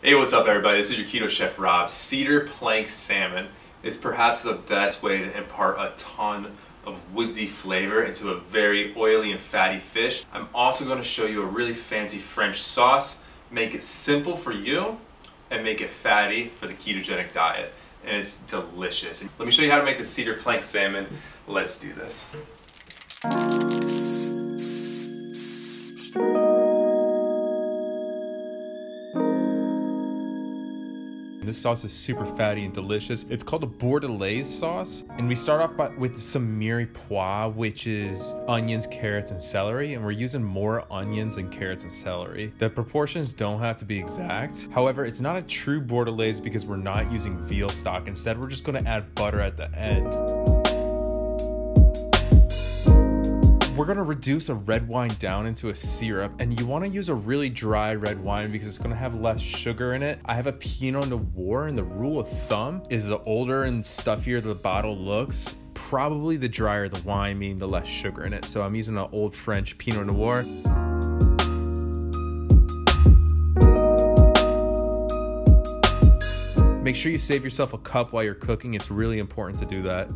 Hey, what's up everybody? This is your Keto Chef Rob. Cedar plank salmon is perhaps the best way to impart a ton of woodsy flavor into a very oily and fatty fish. I'm also going to show you a really fancy French sauce, make it simple for you and make it fatty for the ketogenic diet. And it's delicious. Let me show you how to make the cedar plank salmon. Let's do this. This sauce is super fatty and delicious. It's called a Bordelaise sauce. And we start off with some mirepoix, which is onions, carrots, and celery. And we're using more onions and carrots and celery. The proportions don't have to be exact. However, it's not a true Bordelaise because we're not using veal stock. Instead, we're just gonna add butter at the end. We're gonna reduce a red wine down into a syrup, and you wanna use a really dry red wine because it's gonna have less sugar in it. I have a Pinot Noir, and the rule of thumb is the older and stuffier the bottle looks, probably the drier the wine, meaning the less sugar in it. So I'm using an old French Pinot Noir. Make sure you save yourself a cup while you're cooking. It's really important to do that.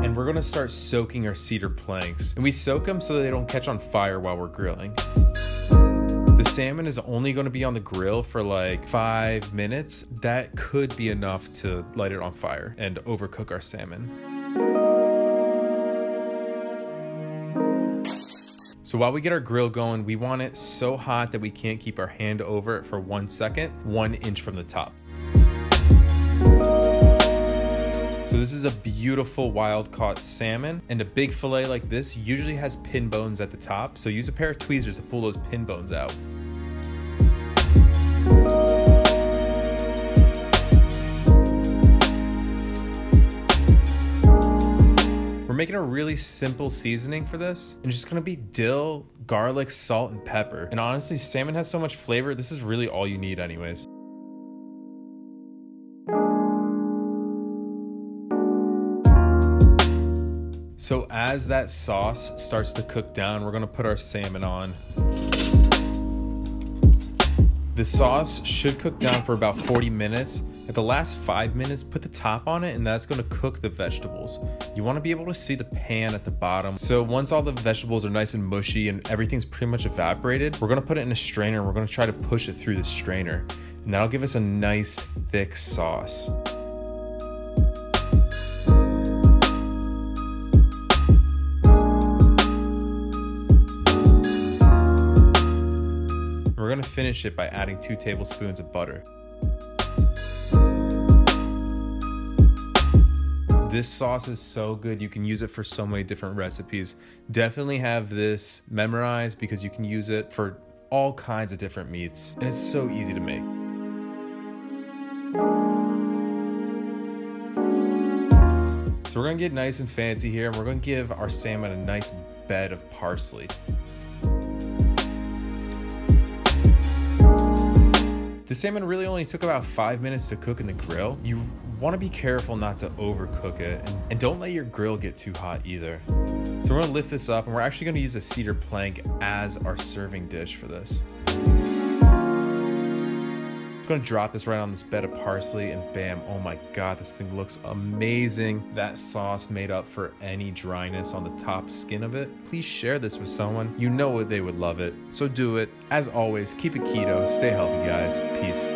And we're gonna start soaking our cedar planks. And we soak them so they don't catch on fire while we're grilling. The salmon is only gonna be on the grill for like 5 minutes. That could be enough to light it on fire and overcook our salmon. So while we get our grill going, we want it so hot that we can't keep our hand over it for 1 second, 1 inch from the top. So this is a beautiful wild caught salmon, and a big fillet like this usually has pin bones at the top, so use a pair of tweezers to pull those pin bones out. We're making a really simple seasoning for this, and just gonna be dill, garlic, salt, and pepper. And honestly, salmon has so much flavor, this is really all you need anyways. So as that sauce starts to cook down, we're gonna put our salmon on. The sauce should cook down for about 40 minutes. At the last 5 minutes, put the top on it, and that's gonna cook the vegetables. You wanna be able to see the pan at the bottom. So once all the vegetables are nice and mushy and everything's pretty much evaporated, we're gonna put it in a strainer and we're gonna try to push it through the strainer. And that'll give us a nice thick sauce. We're gonna finish it by adding 2 tablespoons of butter. This sauce is so good, you can use it for so many different recipes. Definitely have this memorized because you can use it for all kinds of different meats, and it's so easy to make. So we're gonna get nice and fancy here, and we're gonna give our salmon a nice bed of parsley. The salmon really only took about 5 minutes to cook in the grill. You want to be careful not to overcook it, and don't let your grill get too hot either. So we're gonna lift this up, and we're actually gonna use a cedar plank as our serving dish for this. I'm gonna drop this right on this bed of parsley, and bam, oh my God, this thing looks amazing. That sauce made up for any dryness on the top skin of it. Please share this with someone. You know they would love it, so do it. As always, keep it keto, stay healthy guys, peace.